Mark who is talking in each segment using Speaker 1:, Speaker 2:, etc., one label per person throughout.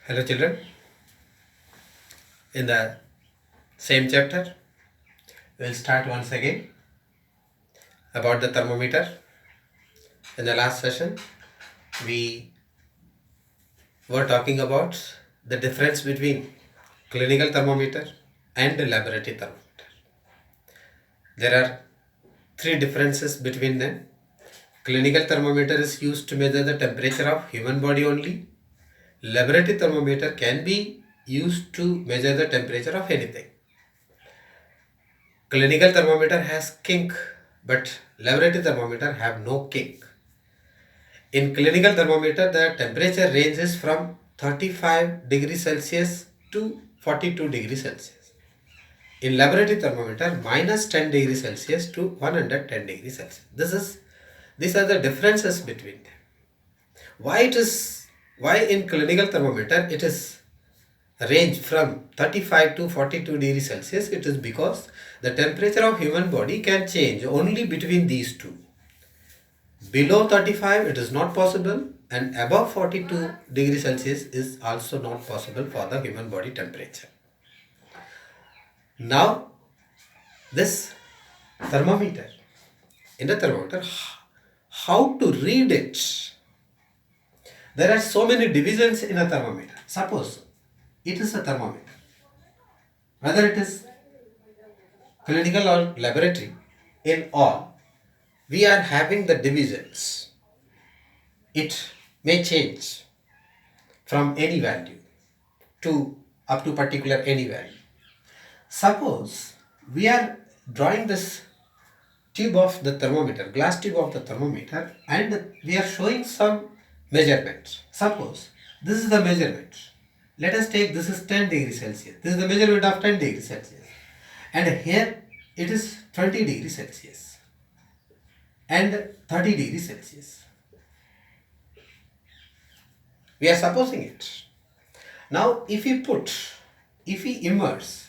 Speaker 1: Hello, children. In the same chapter, we'll start once again about the thermometer. In the last session, we were talking about the difference between clinical thermometer and the laboratory thermometer. There are three differences between them. Clinical thermometer is used to measure the temperature of human body only. Laboratory thermometer can be used to measure the temperature of anything. Clinical thermometer has kink, but laboratory thermometer have no kink. In clinical thermometer, the temperature ranges from 35 degrees Celsius to 42 degrees Celsius. In laboratory thermometer, minus 10 degrees Celsius to 110 degrees Celsius. These are the differences between them. Why in clinical thermometer it is range from 35 to 42 degrees Celsius? It is because the temperature of human body can change only between these two. Below 35 it is not possible, and above 42 degrees Celsius is also not possible for the human body temperature. Now this thermometer, in the thermometer, how to read it? There are so many divisions in a thermometer. Suppose it is a thermometer, whether it is clinical or laboratory, in all we are having the divisions. It may change from any value to up to particular any value. Suppose we are drawing this tube of the thermometer, glass tube of the thermometer, and we are showing some measurements. Suppose this is the measurement. Let us take this is 10 degrees Celsius. This is the measurement of 10 degrees Celsius. And here it is 20 degrees Celsius and 30 degrees Celsius. We are supposing it. Now if we immerse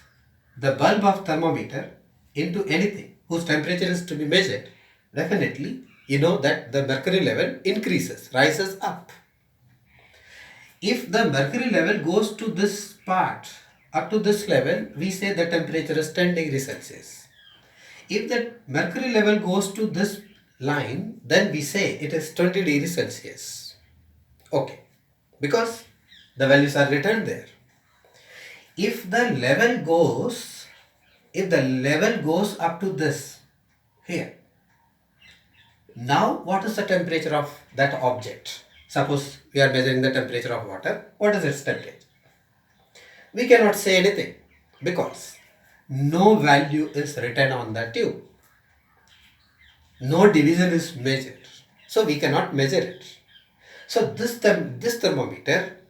Speaker 1: the bulb of thermometer into anything whose temperature is to be measured, definitely you know that the mercury level increases, rises up. If the mercury level goes to this part, up to this level, we say the temperature is 10 degrees Celsius. If the mercury level goes to this line, then we say it is 20 degrees Celsius. Okay, because the values are written there. If the level goes up to this here, now what is the temperature of that object? Suppose we are measuring the temperature of water. What is its temperature? We cannot say anything because no value is written on the tube. No division is measured. So we cannot measure it. So this thermometer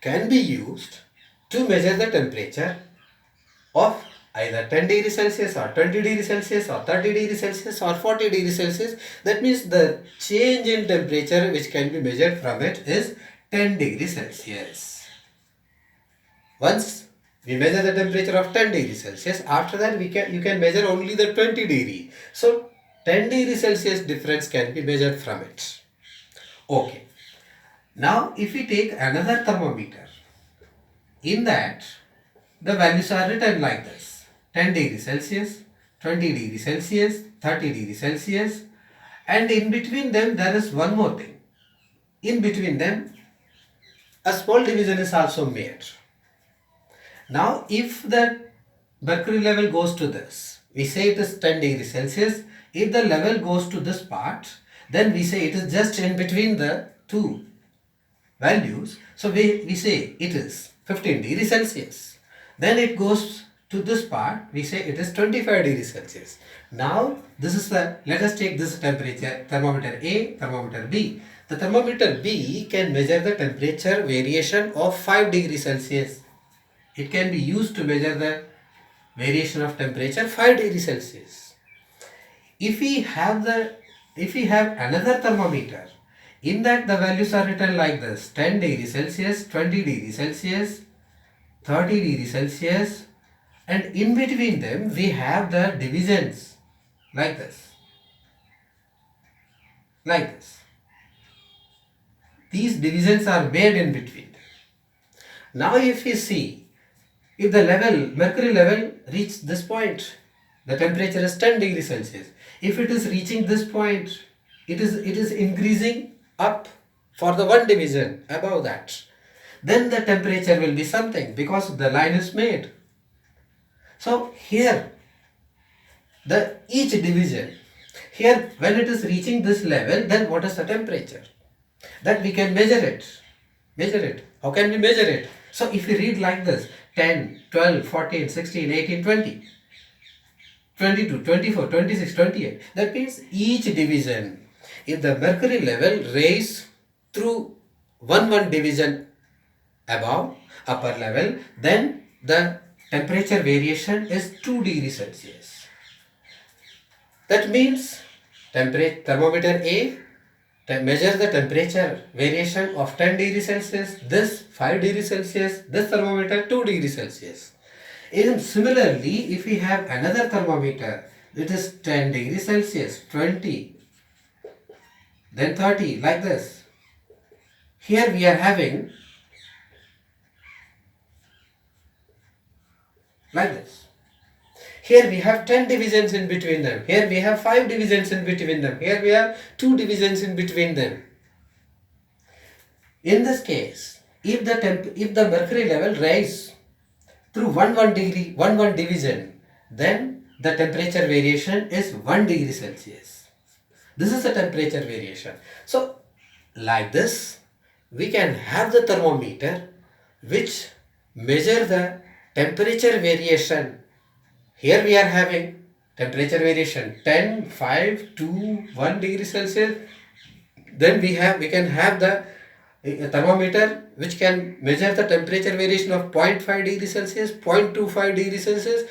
Speaker 1: can be used to measure the temperature of either 10 degrees Celsius or 20 degrees Celsius or 30 degrees Celsius or 40 degrees Celsius. That means the change in temperature which can be measured from it is 10 degrees Celsius. Once we measure the temperature of 10 degrees Celsius, after that you can measure only the 20 degree. So 10 degrees Celsius difference can be measured from it. Okay. Now if we take another thermometer, in that the values are written like this: 10 degrees Celsius, 20 degrees Celsius, 30 degrees Celsius, and in between them there is one more thing. In between them a small division is also made. Now if the mercury level goes to this, we say it is 10 degrees Celsius. If the level goes to this part, then we say it is just in between the two values. So we say it is 15 degrees Celsius. Then it goes to this part, we say it is 25 degrees Celsius. Now this is let us take this temperature, thermometer A, thermometer B. The thermometer B can measure the temperature variation of 5 degrees Celsius. It can be used to measure the variation of temperature 5 degrees Celsius. If we have another thermometer, in that the values are written like this: 10 degrees Celsius, 20 degrees Celsius, 30 degrees Celsius, and in between them we have the divisions like this. Like this. These divisions are made in between them. Now if we see, if the mercury level reach this point, the temperature is 10 degrees Celsius. If it is reaching this point, it is increasing up for the one division above that. Then the temperature will be something because the line is made. So here the each division, here when it is reaching this level, then what is the temperature? That we can measure it. Measure it. How can we measure it? So if we read like this, 10, 12, 14, 16, 18, 20, 22, 24, 26, 28. That means each division, if the mercury level raise through one division above upper level, then the temperature variation is 2 degrees Celsius. That means thermometer A measures the temperature variation of 10 degrees Celsius, this 5 degrees Celsius, this thermometer 2 degrees Celsius. Even similarly, if we have another thermometer, it is 10 degrees Celsius, 20, then 30, like this. Here we are having like this. Here we have 10 divisions in between them. Here we have 5 divisions in between them. Here we have 2 divisions in between them. In this case, if the mercury level rise through one division, then the temperature variation is 1 degree Celsius. This is the temperature variation. So, like this, we can have the thermometer which measure the temperature variation. Here we are having temperature variation 10, 5, 2, 1 degree Celsius. Then we can have the thermometer which can measure the temperature variation of 0.5 degree Celsius, 0.25 degree Celsius.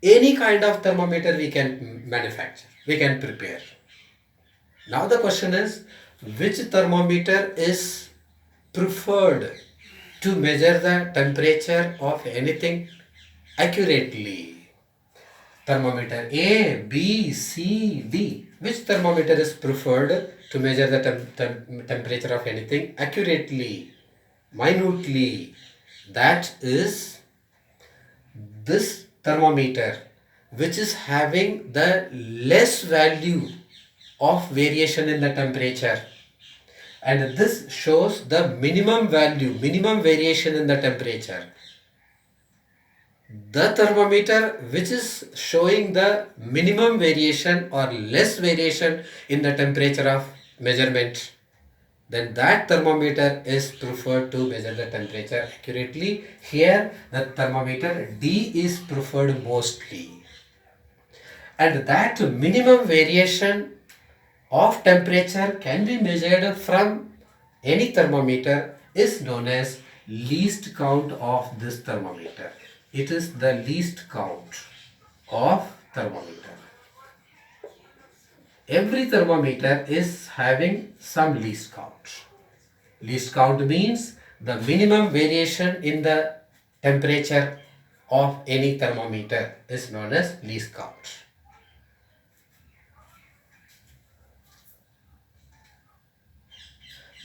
Speaker 1: Any kind of thermometer we can manufacture, we can prepare. Now the question is, which thermometer is preferred to measure the temperature of anything accurately? Thermometer A, B, C, D. Which thermometer is preferred to measure the temperature of anything accurately, minutely? That is this thermometer, which is having the less value of variation in the temperature. And this shows the minimum variation in the temperature. The thermometer which is showing the minimum variation or less variation in the temperature of measurement, then that thermometer is preferred to measure the temperature accurately. Here the thermometer D is preferred mostly. And that minimum variation of temperature can be measured from any thermometer is known as least count of this thermometer. It is the least count of thermometer. Every thermometer is having some least count. Least count means the minimum variation in the temperature of any thermometer is known as least count.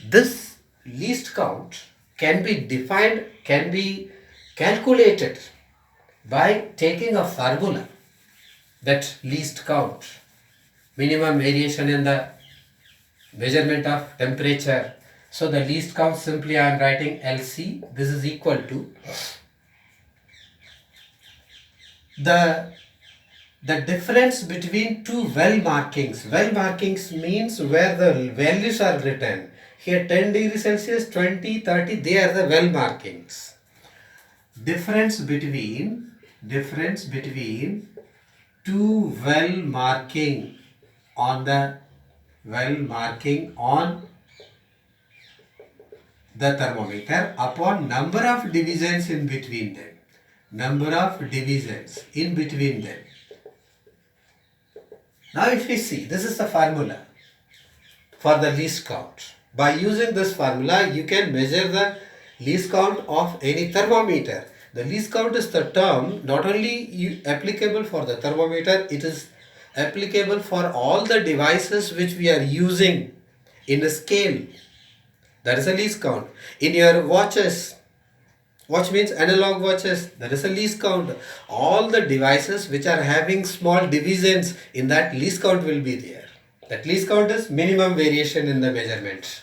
Speaker 1: This least count can be defined, can be calculated by taking a formula, that least count, minimum variation in the measurement of temperature. So the least count, simply I am writing LC, this is equal to the difference between two well markings. Well markings means where the values are written. Here 10 degrees Celsius, 20, 30, they are the well markings. Difference between two well marking on the thermometer upon number of divisions in between them. Now if we see, this is the formula for the least count. By using this formula, you can measure the least count of any thermometer. The least count is the term not only applicable for the thermometer, it is applicable for all the devices which we are using in a scale. That is a least count. In your watches, Watch means analog watches. There is a least count. All the devices which are having small divisions in that least count will be there. That least count is minimum variation in the measurement.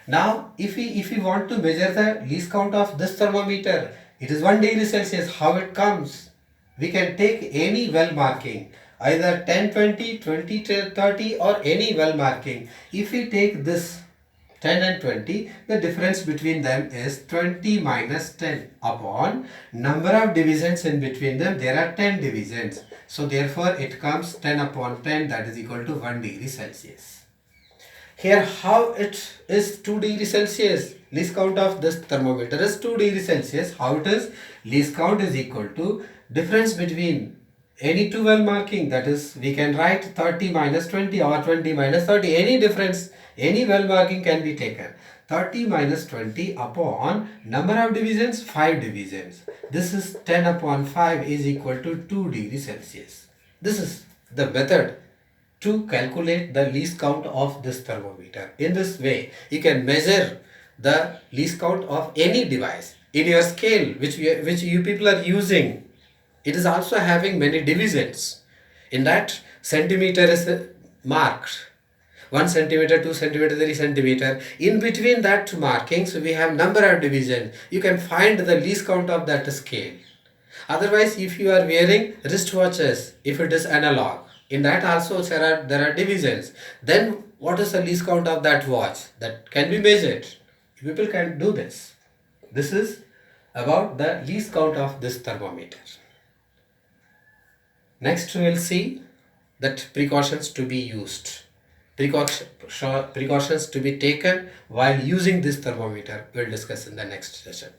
Speaker 1: Now, if we want to measure the least count of this thermometer, it is 1 degree Celsius. How it comes? We can take any well marking, either 10, 20, 20, 30 or any well marking. If we take this 10 and 20, the difference between them is 20 minus 10 upon number of divisions in between them. There are 10 divisions. So therefore it comes 10 upon 10, that is equal to 1 degree Celsius. Here how it is 2 degree Celsius. Least count of this thermometer is 2 degree Celsius. How it is? Least count is equal to difference between any two well marking, that is we can write 30 minus 20 or 20 minus 30. Any difference, any well marking can be taken. 30 minus 20 upon number of divisions, 5 divisions. This is 10 upon 5 is equal to 2 degree Celsius. This is the method to calculate the least count of this thermometer. In this way, you can measure the least count of any device. In your scale, which you people are using, it is also having many divisions. In that, centimeter is marked. 1 centimeter, 2 centimeter, 3 centimeter. In between that markings, we have number of divisions. You can find the least count of that scale. Otherwise, if you are wearing wristwatches, if it is analog, in that also there are divisions. Then what is the least count of that watch? That can be measured. People can do this. This is about the least count of this thermometer. Next we will see that precautions to be used. Precautions to be taken while using this thermometer. We will discuss in the next session.